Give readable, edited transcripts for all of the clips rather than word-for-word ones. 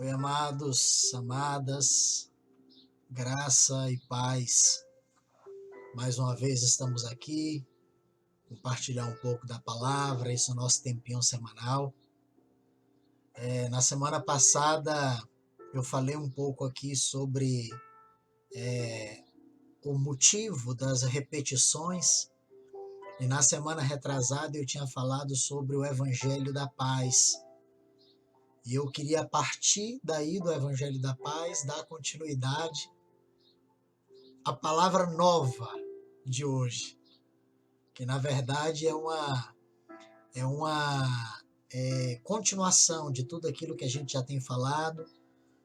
Oi, amados, amadas, graça e paz. Mais uma vez estamos aqui, compartilhar um pouco da palavra, esse é o nosso tempinho semanal. Na semana passada eu falei um pouco aqui sobre o motivo das repetições, e na semana retrasada eu tinha falado sobre o Evangelho da Paz. E eu queria, a partir daí do Evangelho da Paz, dar continuidade à palavra nova de hoje, que na verdade é uma continuação de tudo aquilo que a gente já tem falado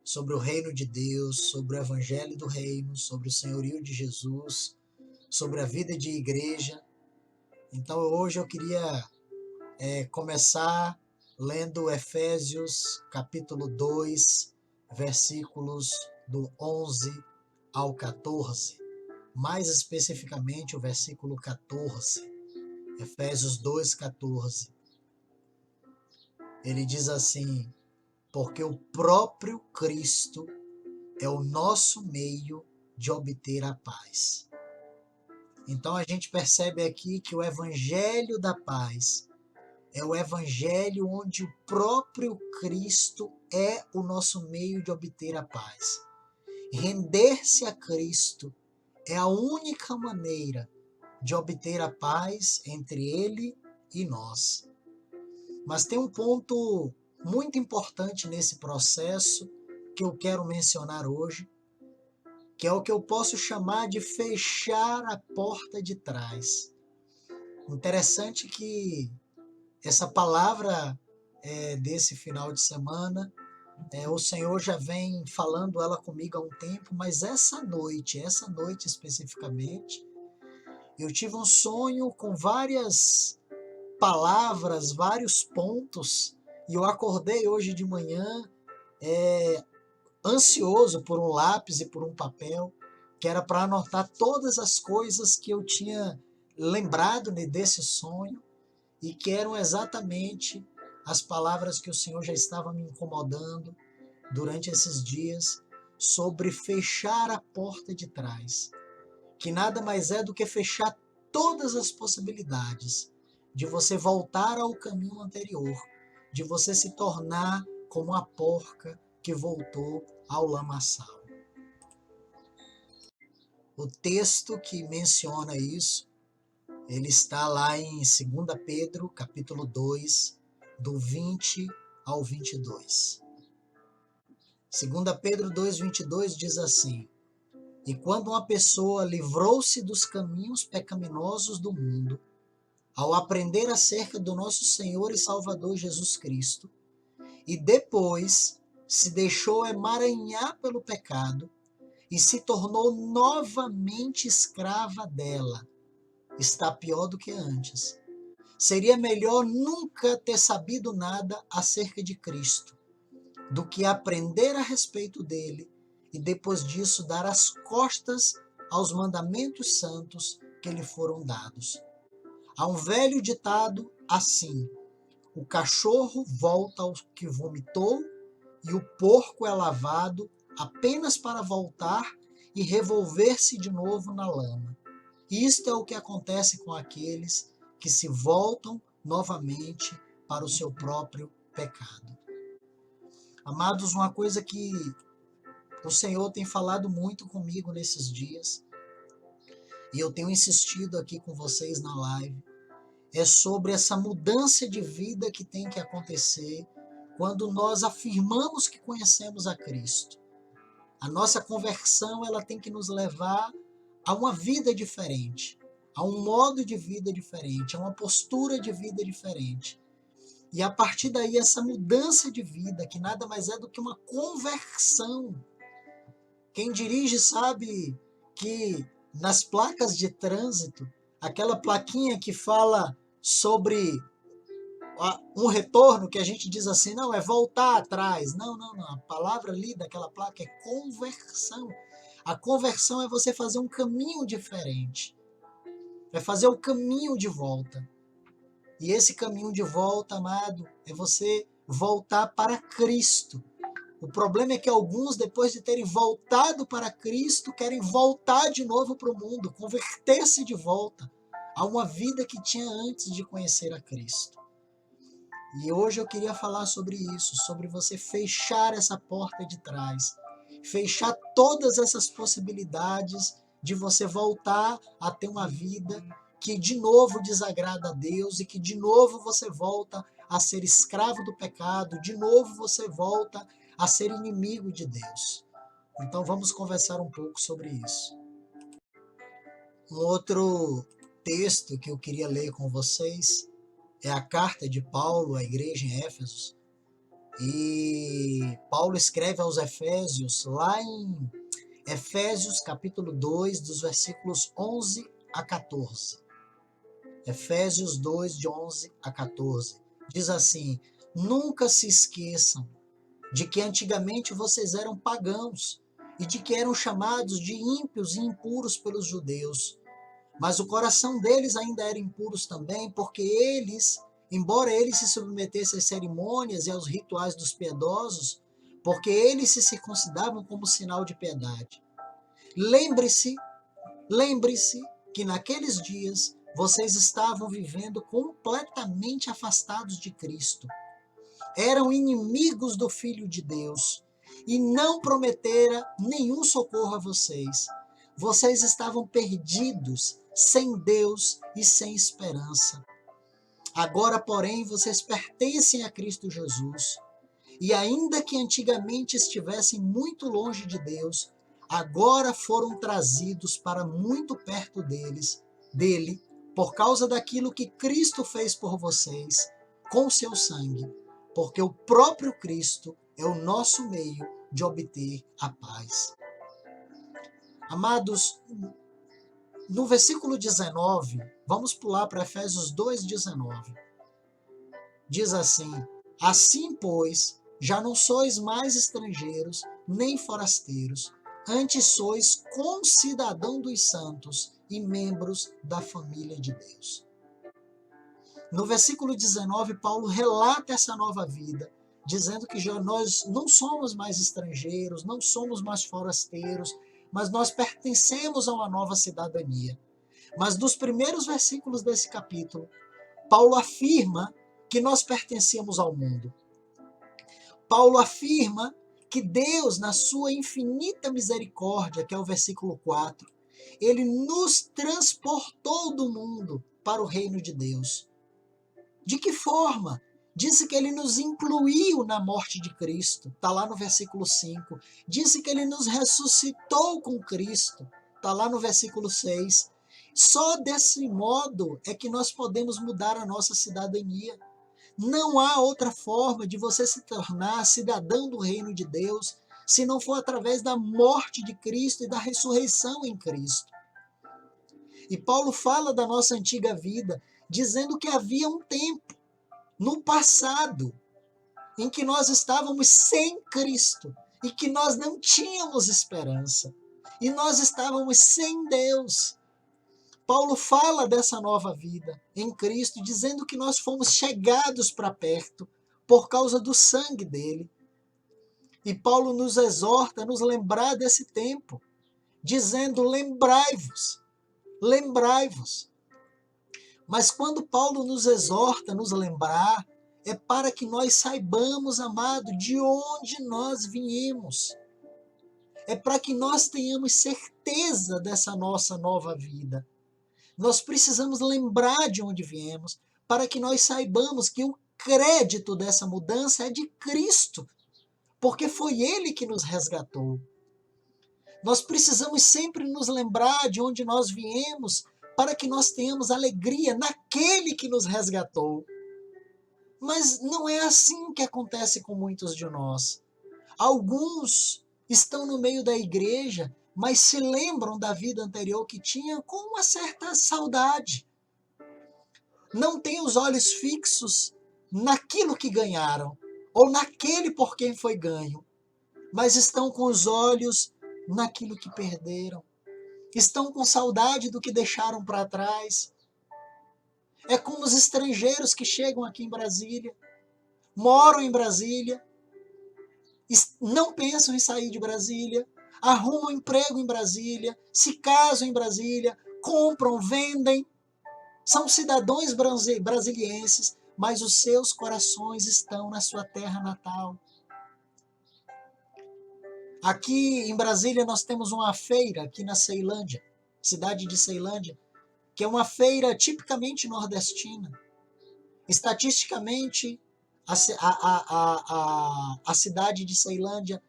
sobre o reino de Deus, sobre o evangelho do reino, sobre o senhorio de Jesus, sobre a vida de igreja. Então hoje eu queria começar lendo Efésios capítulo 2, versículos do 11 ao 14, mais especificamente o versículo 14. Efésios 2,14. Ele diz assim: porque o próprio Cristo é o nosso meio de obter a paz. Então a gente percebe aqui que o Evangelho da Paz é o Evangelho onde o próprio Cristo é o nosso meio de obter a paz. Render-se a Cristo é a única maneira de obter a paz entre Ele e nós. Mas tem um ponto muito importante nesse processo que eu quero mencionar hoje, que é o que eu posso chamar de fechar a porta de trás. Interessante que essa palavra desse final de semana, o Senhor já vem falando ela comigo há um tempo, mas essa noite especificamente, eu tive um sonho com várias palavras, vários pontos, e eu acordei hoje de manhã ansioso por um lápis e por um papel, que era para anotar todas as coisas que eu tinha lembrado desse sonho e que eram exatamente as palavras que o Senhor já estava me incomodando durante esses dias sobre fechar a porta de trás, que nada mais é do que fechar todas as possibilidades de você voltar ao caminho anterior, de você se tornar como a porca que voltou ao lamaçal. O texto que menciona isso, ele está lá em 2 Pedro, capítulo 2, do 20 ao 22. 2 Pedro 2, 22 diz assim: e quando uma pessoa livrou-se dos caminhos pecaminosos do mundo, ao aprender acerca do nosso Senhor e Salvador Jesus Cristo, e depois se deixou emaranhar pelo pecado e se tornou novamente escrava dela, está pior do que antes. Seria melhor nunca ter sabido nada acerca de Cristo, do que aprender a respeito dele e depois disso dar as costas aos mandamentos santos que lhe foram dados. Há um velho ditado assim: o cachorro volta ao que vomitou e o porco é lavado apenas para voltar e revolver-se de novo na lama. Isto é o que acontece com aqueles que se voltam novamente para o seu próprio pecado. Amados, uma coisa que o Senhor tem falado muito comigo nesses dias, e eu tenho insistido aqui com vocês na live, é sobre essa mudança de vida que tem que acontecer quando nós afirmamos que conhecemos a Cristo. A nossa conversão, ela tem que nos levar a uma vida diferente, a um modo de vida diferente, a uma postura de vida diferente. E a partir daí, essa mudança de vida, que nada mais é do que uma conversão. Quem dirige sabe que nas placas de trânsito, aquela plaquinha que fala sobre um retorno, que a gente diz assim, não, é voltar atrás. Não. A palavra ali daquela placa é conversão. A conversão é você fazer um caminho diferente. É fazer o caminho de volta. E esse caminho de volta, amado, é você voltar para Cristo. O problema é que alguns, depois de terem voltado para Cristo, querem voltar de novo para o mundo, converter-se de volta a uma vida que tinha antes de conhecer a Cristo. E hoje eu queria falar sobre isso, sobre você fechar essa porta de trás, fechar todas essas possibilidades de você voltar a ter uma vida que de novo desagrada a Deus e que de novo você volta a ser escravo do pecado, de novo você volta a ser inimigo de Deus. Então vamos conversar um pouco sobre isso. Um outro texto que eu queria ler com vocês é a carta de Paulo à igreja em Éfeso. E Paulo escreve aos Efésios, lá em Efésios capítulo 2, dos versículos 11 a 14. Efésios 2, de 11 a 14. Diz assim: nunca se esqueçam de que antigamente vocês eram pagãos e de que eram chamados de ímpios e impuros pelos judeus. Mas o coração deles ainda era impuros também, porque eles, embora eles se submetessem às cerimônias e aos rituais dos piedosos, porque eles se circuncidavam como sinal de piedade. Lembre-se que naqueles dias vocês estavam vivendo completamente afastados de Cristo. Eram inimigos do Filho de Deus e não prometera nenhum socorro a vocês. Vocês estavam perdidos, sem Deus e sem esperança. Agora, porém, vocês pertencem a Cristo Jesus. E ainda que antigamente estivessem muito longe de Deus, agora foram trazidos para muito perto dele, por causa daquilo que Cristo fez por vocês, com seu sangue. Porque o próprio Cristo é o nosso meio de obter a paz. Amados, no versículo 19, vamos pular para Efésios 2,19. Diz assim: assim, pois, já não sois mais estrangeiros, nem forasteiros, antes sois concidadão dos santos e membros da família de Deus. No versículo 19, Paulo relata essa nova vida, dizendo que já nós não somos mais estrangeiros, não somos mais forasteiros, mas nós pertencemos a uma nova cidadania. Mas nos primeiros versículos desse capítulo, Paulo afirma que nós pertencemos ao mundo. Paulo afirma que Deus, na sua infinita misericórdia, que é o versículo 4, ele nos transportou do mundo para o reino de Deus. De que forma? Disse que ele nos incluiu na morte de Cristo, está lá no versículo 5. Disse que ele nos ressuscitou com Cristo, está lá no versículo 6. Só desse modo é que nós podemos mudar a nossa cidadania. Não há outra forma de você se tornar cidadão do reino de Deus se não for através da morte de Cristo e da ressurreição em Cristo. E Paulo fala da nossa antiga vida, dizendo que havia um tempo, no passado, em que nós estávamos sem Cristo e que nós não tínhamos esperança. E nós estávamos sem Deus. Paulo fala dessa nova vida em Cristo, dizendo que nós fomos chegados para perto por causa do sangue dele. E Paulo nos exorta a nos lembrar desse tempo, dizendo: lembrai-vos, lembrai-vos. Mas quando Paulo nos exorta a nos lembrar, é para que nós saibamos, amado, de onde nós viemos. É para que nós tenhamos certeza dessa nossa nova vida. Nós precisamos lembrar de onde viemos, para que nós saibamos que o crédito dessa mudança é de Cristo, porque foi Ele que nos resgatou. Nós precisamos sempre nos lembrar de onde nós viemos, para que nós tenhamos alegria naquele que nos resgatou. Mas não é assim que acontece com muitos de nós. Alguns estão no meio da igreja, mas se lembram da vida anterior que tinham com uma certa saudade. Não têm os olhos fixos naquilo que ganharam, ou naquele por quem foi ganho, mas estão com os olhos naquilo que perderam. Estão com saudade do que deixaram para trás. É como os estrangeiros que chegam aqui em Brasília, moram em Brasília, não pensam em sair de Brasília, arrumam emprego em Brasília, se casam em Brasília, compram, vendem, são cidadãos brasilienses, mas os seus corações estão na sua terra natal. Aqui em Brasília nós temos uma feira, aqui na Ceilândia, cidade de Ceilândia, que é uma feira tipicamente nordestina. Estatisticamente, a cidade de Ceilândia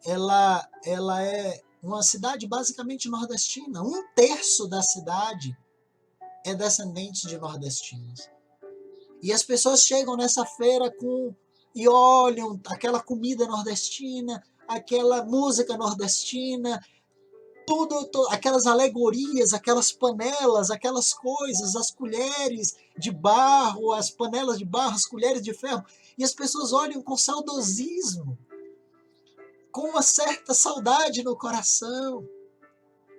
ela é uma cidade basicamente nordestina. 1/3 da cidade é descendente de nordestinos. E as pessoas chegam nessa feira e olham aquela comida nordestina, aquela música nordestina, aquelas alegorias, aquelas panelas, aquelas coisas, as colheres de barro, as panelas de barro, as colheres de ferro, e as pessoas olham com saudosismo, com uma certa saudade no coração.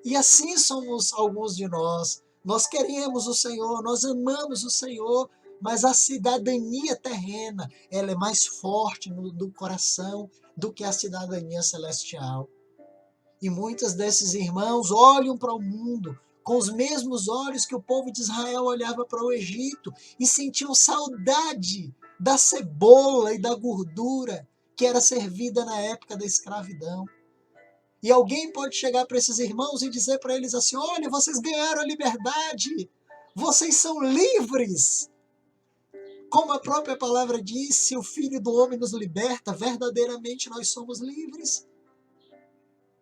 E assim somos alguns de nós. Nós queremos o Senhor, nós amamos o Senhor, mas a cidadania terrena, ela é mais forte no coração do que a cidadania celestial. E muitos desses irmãos olham para o mundo com os mesmos olhos que o povo de Israel olhava para o Egito e sentiam saudade da cebola e da gordura que era servida na época da escravidão. E alguém pode chegar para esses irmãos e dizer para eles assim: olha, vocês ganharam a liberdade, vocês são livres. Como a própria palavra diz, se o Filho do Homem nos liberta, verdadeiramente nós somos livres.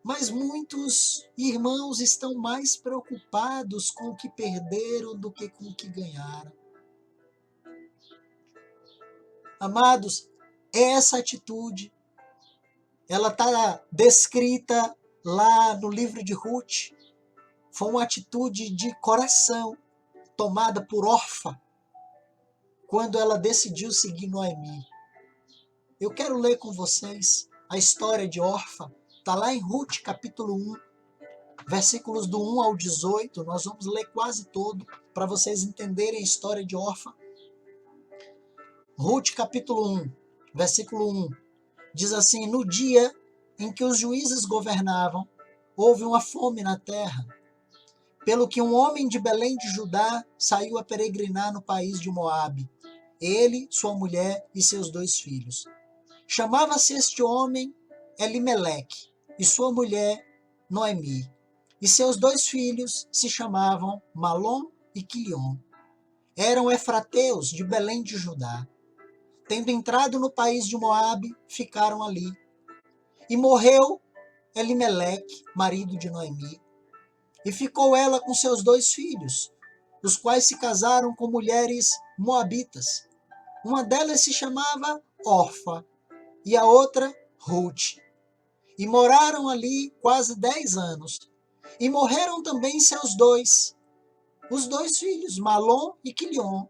Mas muitos irmãos estão mais preocupados com o que perderam do que com o que ganharam. Amados, essa atitude, ela está descrita lá no livro de Ruth. Foi uma atitude de coração tomada por Orfa, quando ela decidiu seguir Noemi. Eu quero ler com vocês a história de Orfa. Está lá em Ruth, capítulo 1, versículos do 1 ao 18. Nós vamos ler quase todo, para vocês entenderem a história de Orfa. Ruth, capítulo 1, versículo 1, diz assim: no dia em que os juízes governavam, houve uma fome na terra, pelo que um homem de Belém de Judá saiu a peregrinar no país de Moabe, ele, sua mulher e seus 2 filhos. Chamava-se este homem Elimeleque, e sua mulher Noemi, e seus 2 filhos se chamavam Malom e Quilion. Eram efrateus de Belém de Judá. Tendo entrado no país de Moabe, ficaram ali. E morreu Elimeleque, marido de Noemi, e ficou ela com seus 2 filhos, os quais se casaram com mulheres moabitas. Uma delas se chamava Orfa, e a outra Ruth. E moraram ali quase 10 anos. E morreram também os 2 filhos, Malom e Quilion,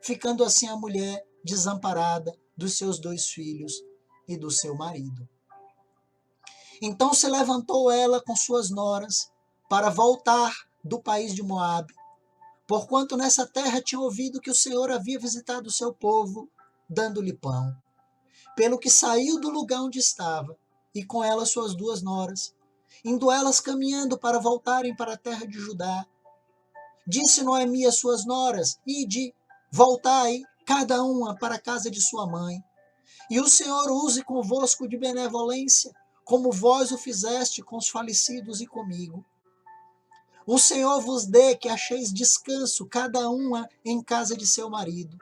ficando assim a mulher desamparada dos seus 2 filhos e do seu marido. Então se levantou ela com suas noras para voltar do país de Moabe, porquanto nessa terra tinha ouvido que o Senhor havia visitado o seu povo, dando-lhe pão. Pelo que saiu do lugar onde estava, e com ela suas 2 noras, indo elas caminhando para voltarem para a terra de Judá. Disse Noemi às suas noras: ide, voltai, cada uma para a casa de sua mãe. E o Senhor use convosco de benevolência, como vós o fizeste com os falecidos e comigo. O Senhor vos dê que acheis descanso, cada uma em casa de seu marido.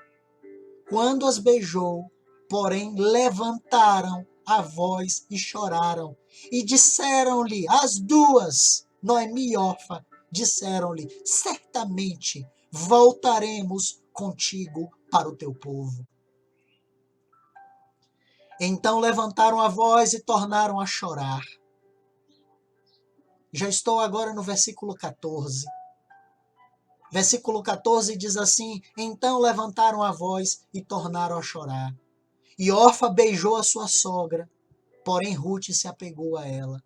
Quando as beijou, porém, levantaram a voz e choraram. E disseram-lhe, as 2, Noemi e Orfa, disseram-lhe: certamente voltaremos contigo para o teu povo. Então levantaram a voz e tornaram a chorar. Já estou agora no versículo 14. Versículo 14 diz assim: então levantaram a voz e tornaram a chorar. E Orfa beijou a sua sogra, porém Ruth se apegou a ela.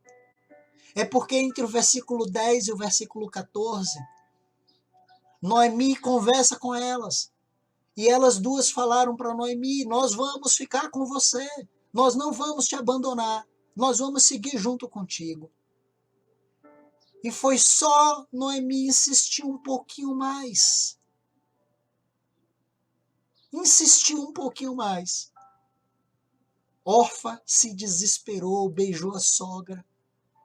É porque entre o versículo 10 e o versículo 14, Noemi conversa com elas. E elas 2 falaram para Noemi: nós vamos ficar com você, Nós não vamos te abandonar. Nós vamos seguir junto contigo. E foi só Noemi insistir um pouquinho mais. Insistiu um pouquinho mais. Orfa se desesperou, beijou a sogra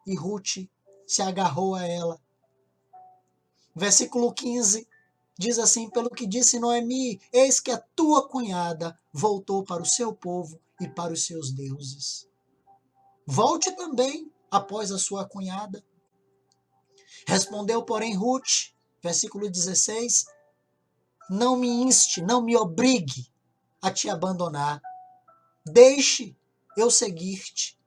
e Ruth se agarrou a ela. Versículo 15 diz assim: pelo que disse Noemi, eis que a tua cunhada voltou para o seu povo e para os seus deuses. Volte também após a sua cunhada. Respondeu, porém, Ruth, versículo 16, não me inste, não me obrigue a te abandonar. Deixe eu seguir-te,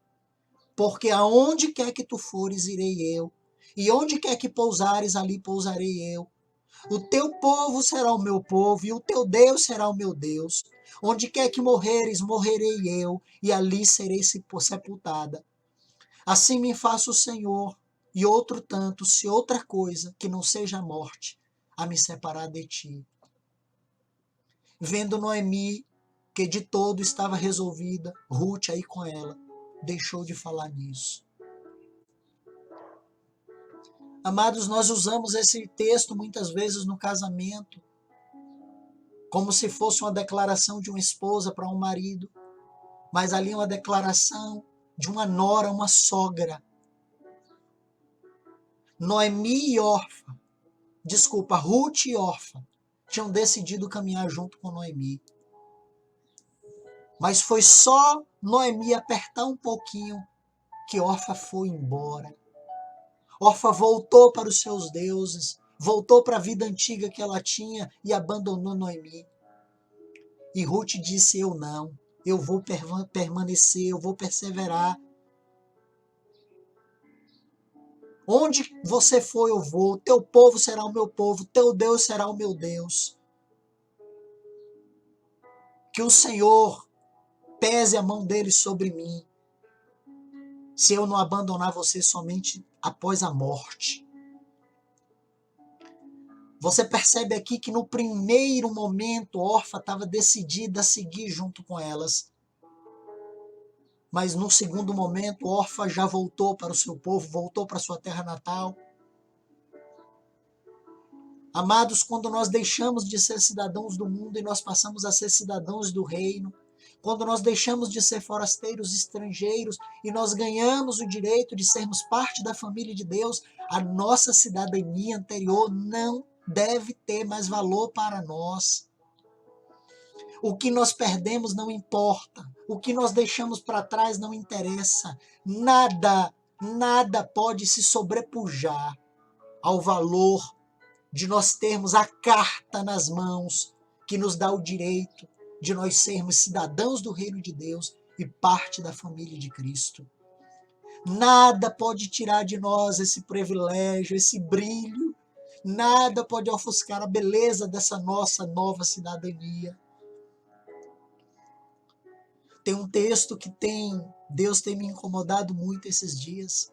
porque aonde quer que tu fores, irei eu, e onde quer que pousares, ali pousarei eu. O teu povo será o meu povo, e o teu Deus será o meu Deus. Onde quer que morreres, morrerei eu, e ali serei sepultada. Assim me faça o Senhor, e outro tanto, se outra coisa, que não seja a morte, a me separar de ti. Vendo Noemi, que de todo estava resolvida, Ruth aí com ela, deixou de falar nisso. Amados, nós usamos esse texto muitas vezes no casamento, como se fosse uma declaração de uma esposa para um marido, mas ali é uma declaração de uma nora, uma sogra. Noemi e Orfa, Ruth e Orfa, tinham decidido caminhar junto com Noemi. Mas foi só Noemi apertar um pouquinho que Orfa foi embora. Orfa voltou para os seus deuses, voltou para a vida antiga que ela tinha e abandonou Noemi. E Ruth disse, eu não, eu vou permanecer, eu vou perseverar. Onde você for, eu vou. Teu povo será o meu povo, teu Deus será o meu Deus. Que o Senhor pese a mão dele sobre mim, se eu não abandonar você somente após a morte. Você percebe aqui que no primeiro momento Orfa estava decidida a seguir junto com elas. Mas no segundo momento Orfa já voltou para o seu povo, voltou para a sua terra natal. Amados, quando nós deixamos de ser cidadãos do mundo e nós passamos a ser cidadãos do reino, quando nós deixamos de ser forasteiros estrangeiros e nós ganhamos o direito de sermos parte da família de Deus, a nossa cidadania anterior não deve ter mais valor para nós. O que nós perdemos não importa. O que nós deixamos para trás não interessa. Nada pode se sobrepujar ao valor de nós termos a carta nas mãos que nos dá o direito de nós sermos cidadãos do reino de Deus e parte da família de Cristo. Nada pode tirar de nós esse privilégio, esse brilho. Nada pode ofuscar a beleza dessa nossa nova cidadania. Tem um texto que Deus tem me incomodado muito esses dias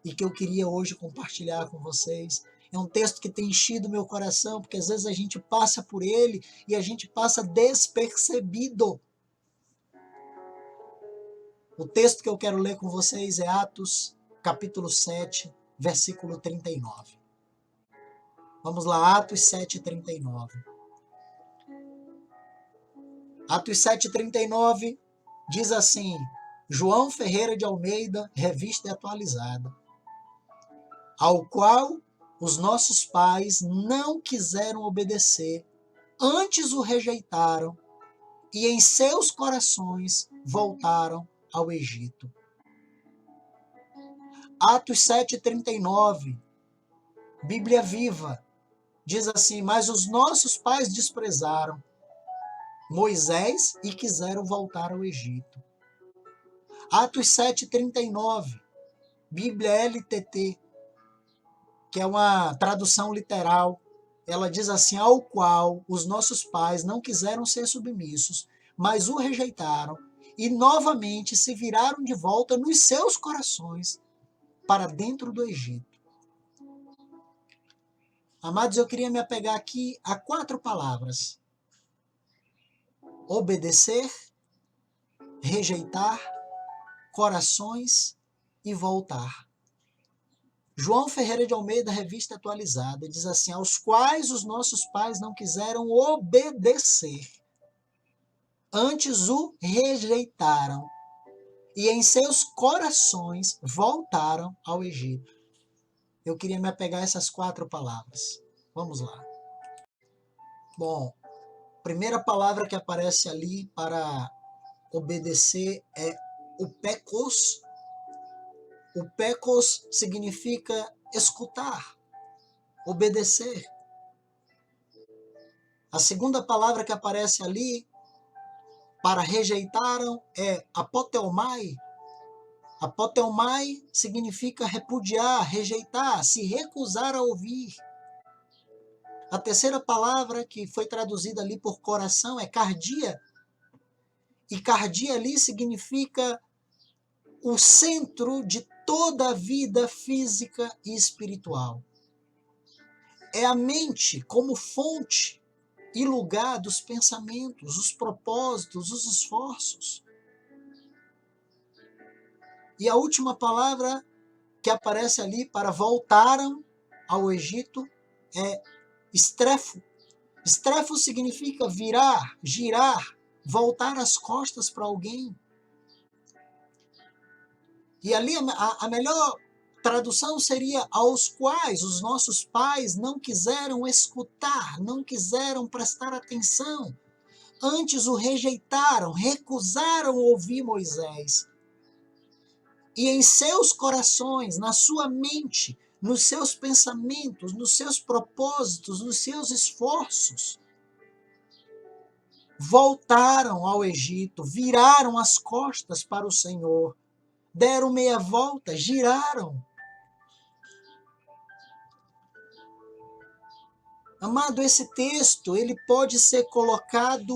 e que eu queria hoje compartilhar com vocês. É um texto que tem enchido meu coração, porque às vezes a gente passa por ele e a gente passa despercebido. O texto que eu quero ler com vocês é Atos, capítulo 7, versículo 39. Vamos lá, Atos 7, 39. Atos 7, 39 diz assim, João Ferreira de Almeida, revista e atualizada, ao qual os nossos pais não quiseram obedecer, antes o rejeitaram e em seus corações voltaram ao Egito. Atos 7,39, Bíblia Viva, diz assim, mas os nossos pais desprezaram Moisés e quiseram voltar ao Egito. Atos 7,39, Bíblia LTT, que é uma tradução literal, ela diz assim, ao qual os nossos pais não quiseram ser submissos, mas o rejeitaram e novamente se viraram de volta nos seus corações para dentro do Egito. Amados, eu queria me apegar aqui a 4 palavras. Obedecer, rejeitar, corações e voltar. João Ferreira de Almeida, Revista Atualizada, diz assim: aos quais os nossos pais não quiseram obedecer, antes o rejeitaram, e em seus corações voltaram ao Egito. Eu queria me apegar a essas 4 palavras. Vamos lá. Bom, primeira palavra que aparece ali para obedecer é o pekos. O pekos significa escutar, obedecer. A segunda palavra que aparece ali para rejeitaram é apotelmai. Apotelmai significa repudiar, rejeitar, se recusar a ouvir. A terceira palavra que foi traduzida ali por coração é cardia. E cardia ali significa o centro de toda a vida física e espiritual. É a mente como fonte e lugar dos pensamentos, os propósitos, os esforços. E a última palavra que aparece ali para voltaram ao Egito é estrefo. Estrefo significa virar, girar, voltar as costas para alguém. E ali a melhor tradução seria aos quais os nossos pais não quiseram escutar, não quiseram prestar atenção. Antes o rejeitaram, recusaram ouvir Moisés. E em seus corações, na sua mente, nos seus pensamentos, nos seus propósitos, nos seus esforços, voltaram ao Egito, viraram as costas para o Senhor, deram meia volta, giraram. Amado, esse texto ele pode ser colocado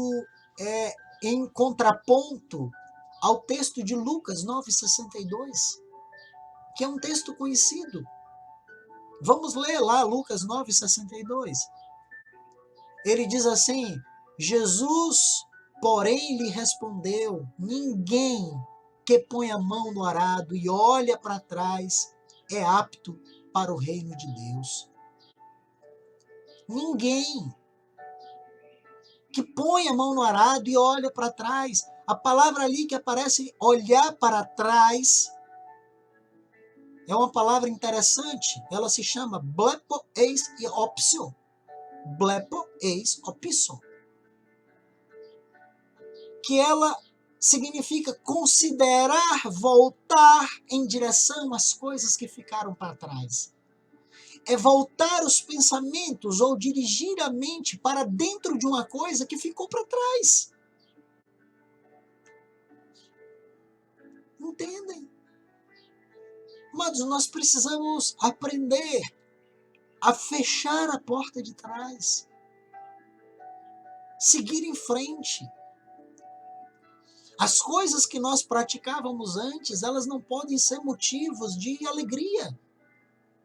em contraponto ao texto de Lucas 9,62, que é um texto conhecido. Vamos ler lá Lucas 9,62. Ele diz assim: Jesus, porém, lhe respondeu: ninguém que põe a mão no arado e olha para trás é apto para o reino de Deus. Ninguém que põe a mão no arado e olha para trás. A palavra ali que aparece, olhar para trás, é uma palavra interessante. Ela se chama blepo eis opsio. Blepo eis opsio. Que ela significa considerar, voltar em direção às coisas que ficaram para trás. É voltar os pensamentos ou dirigir a mente para dentro de uma coisa que ficou para trás. Entendem? Mas nós precisamos aprender a fechar a porta de trás. Seguir em frente. As coisas que nós praticávamos antes, elas não podem ser motivos de alegria,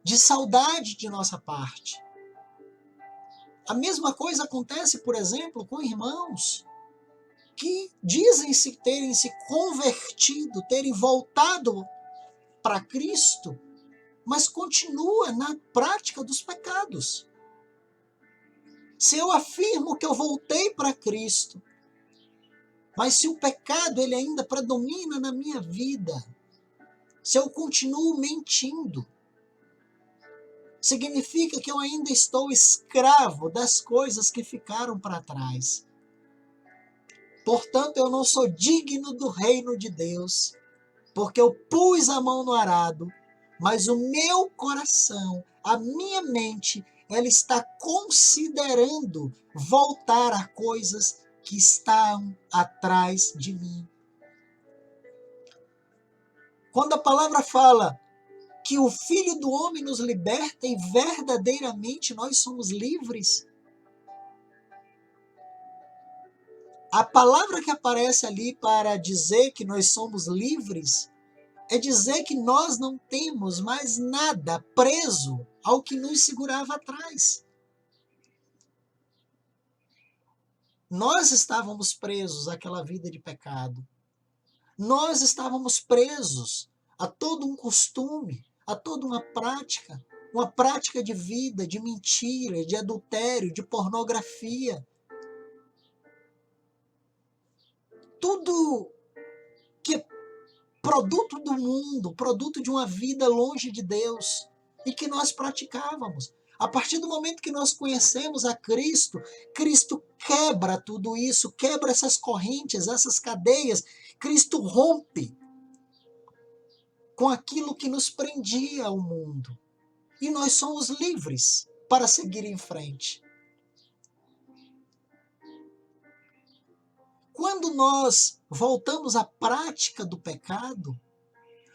de saudade de nossa parte. A mesma coisa acontece, por exemplo, com irmãos que dizem terem se convertido, terem voltado para Cristo, mas continua na prática dos pecados. Se eu afirmo que eu voltei para Cristo, mas se o pecado ele ainda predomina na minha vida, se eu continuo mentindo, significa que eu ainda estou escravo das coisas que ficaram para trás. Portanto, eu não sou digno do reino de Deus, porque eu pus a mão no arado, mas o meu coração, a minha mente, ela está considerando voltar a coisas que estão atrás de mim. Quando a palavra fala que o Filho do Homem nos liberta e verdadeiramente nós somos livres, a palavra que aparece ali para dizer que nós somos livres é dizer que nós não temos mais nada preso ao que nos segurava atrás. Nós estávamos presos àquela vida de pecado. Nós estávamos presos a todo um costume, a toda uma prática de vida, de mentira, de adultério, de pornografia. Tudo que é produto do mundo, produto de uma vida longe de Deus, e que nós praticávamos. A partir do momento que nós conhecemos a Cristo, Cristo quebra tudo isso, quebra essas correntes, essas cadeias. Cristo rompe com aquilo que nos prendia ao mundo. E nós somos livres para seguir em frente. Quando nós voltamos à prática do pecado,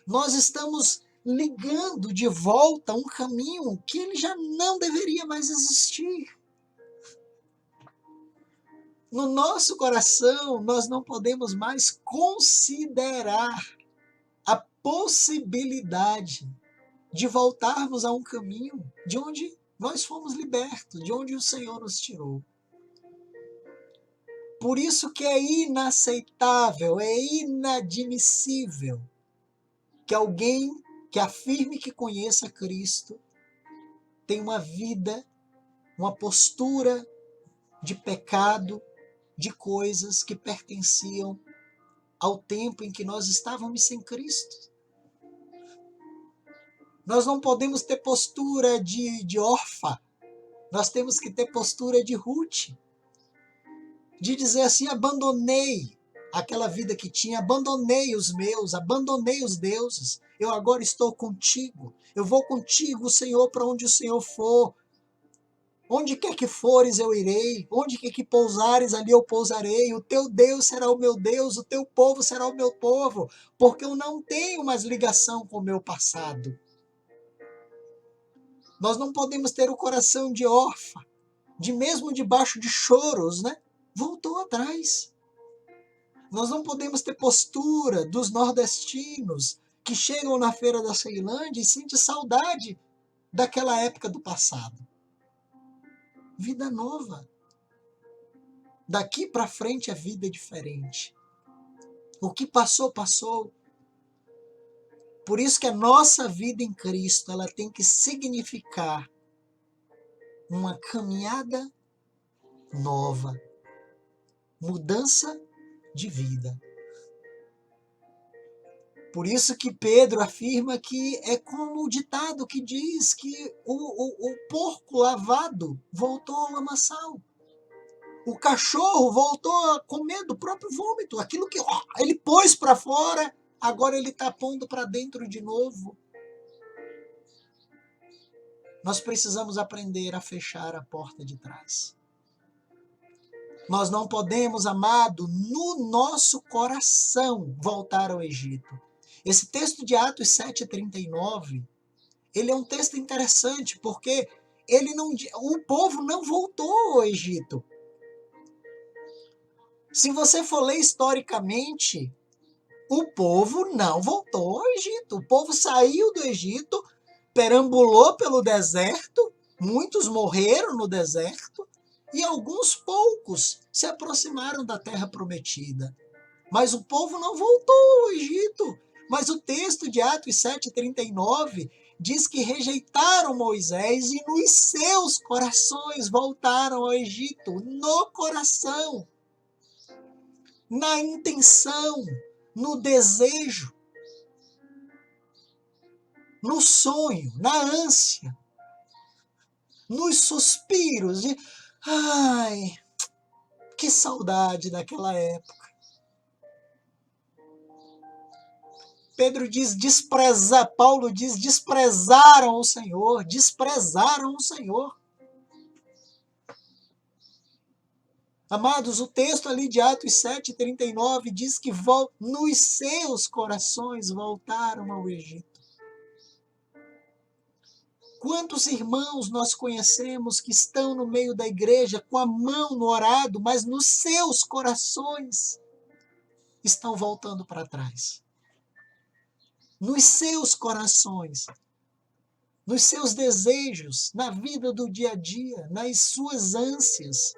nós estamos ligando de volta um caminho que ele já não deveria mais existir. No nosso coração, nós não podemos mais considerar a possibilidade de voltarmos a um caminho de onde nós fomos libertos, de onde o Senhor nos tirou. Por isso que é inaceitável, é inadmissível que alguém que afirme que conheça Cristo tenha uma vida, uma postura de pecado, de coisas que pertenciam ao tempo em que nós estávamos sem Cristo. Nós não podemos ter postura de órfã, nós temos que ter postura de Ruth, de dizer assim, abandonei aquela vida que tinha, abandonei os meus, abandonei os deuses, eu agora estou contigo, eu vou contigo, Senhor, para onde o Senhor for. Onde quer que fores, eu irei. Onde quer que pousares, ali eu pousarei. O teu Deus será o meu Deus, o teu povo será o meu povo, porque eu não tenho mais ligação com o meu passado. Nós não podemos ter o coração de órfã, de mesmo debaixo de choros, né? Voltou atrás. Nós não podemos ter postura dos nordestinos que chegam na feira da Ceilândia e sentem saudade daquela época do passado. Vida nova. Daqui para frente a vida é diferente. O que passou, passou. Por isso que a nossa vida em Cristo, ela tem que significar uma caminhada nova, mudança de vida. Por isso que Pedro afirma que é como o ditado que diz que o porco lavado voltou ao lamaçal. O cachorro voltou a comer do próprio vômito. Aquilo que ele pôs para fora, agora ele está pondo para dentro de novo. Nós precisamos aprender a fechar a porta de trás. Nós não podemos, amado, no nosso coração voltar ao Egito. Esse texto de Atos 7,39, ele é um texto interessante, porque o povo não voltou ao Egito. Se você for ler historicamente, o povo não voltou ao Egito. O povo saiu do Egito, perambulou pelo deserto, muitos morreram no deserto, e alguns poucos se aproximaram da terra prometida. Mas o povo não voltou ao Egito. Mas o texto de Atos 7,39 diz que rejeitaram Moisés e nos seus corações voltaram ao Egito. No coração, na intenção, no desejo, no sonho, na ânsia, nos suspiros de ai, que saudade daquela época. Paulo diz, desprezaram o Senhor, desprezaram o Senhor. Amados, o texto ali de Atos 7,39 diz que nos seus corações voltaram ao Egito. Quantos irmãos nós conhecemos que estão no meio da igreja com a mão no arado, mas nos seus corações estão voltando para trás? Nos seus corações, nos seus desejos, na vida do dia a dia, nas suas ânsias,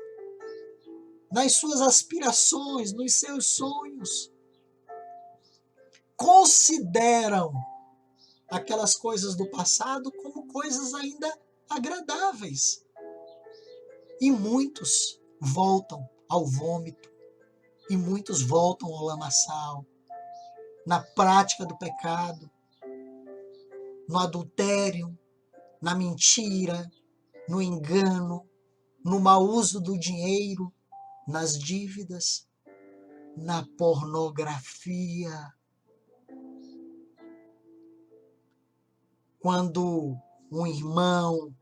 nas suas aspirações, nos seus sonhos. consideram aquelas coisas do passado como coisas ainda agradáveis. E muitos voltam ao vômito, e muitos voltam ao lamaçal, na prática do pecado, no adultério, na mentira, no engano, no mau uso do dinheiro, nas dívidas, na pornografia. Quando um irmão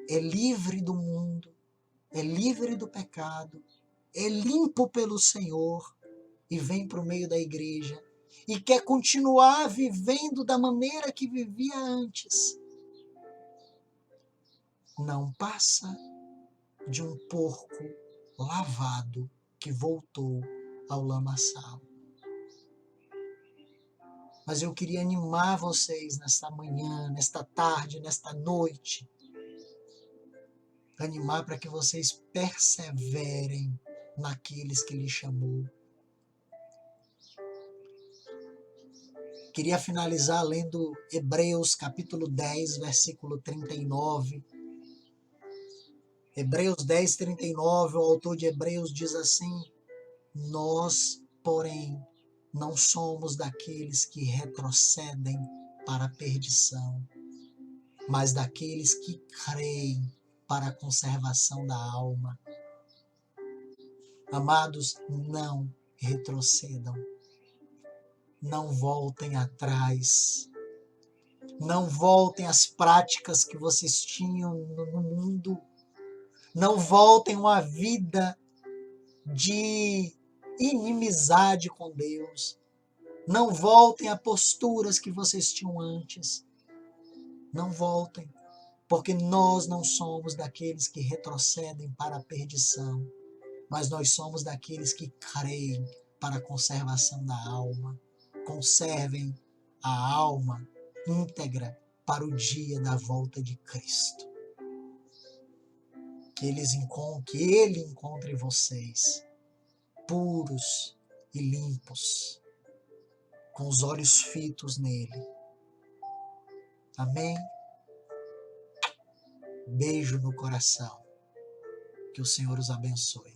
é livre do mundo, é livre do pecado, é limpo pelo Senhor e vem para o meio da igreja e quer continuar vivendo da maneira que vivia antes, não passa de um porco lavado que voltou ao lamaçal. Mas eu queria animar vocês nesta manhã, nesta tarde, nesta noite, animar para que vocês perseverem naqueles que lhe chamou. Queria finalizar lendo Hebreus capítulo 10, versículo 39. Hebreus 10, 39, o autor de Hebreus diz assim: nós, porém, não somos daqueles que retrocedem para a perdição, mas daqueles que creem para a conservação da alma. Amados, não retrocedam. Não voltem atrás. Não voltem às práticas que vocês tinham no mundo. Não voltem a uma vida de inimizade com Deus. Não voltem a posturas que vocês tinham antes. Não voltem, porque nós não somos daqueles que retrocedem para a perdição, mas nós somos daqueles que creem para a conservação da alma. Conservem a alma íntegra para o dia da volta de Cristo. Que Ele encontre vocês puros e limpos, com os olhos fitos nele. Amém? Beijo no coração. Que o Senhor os abençoe.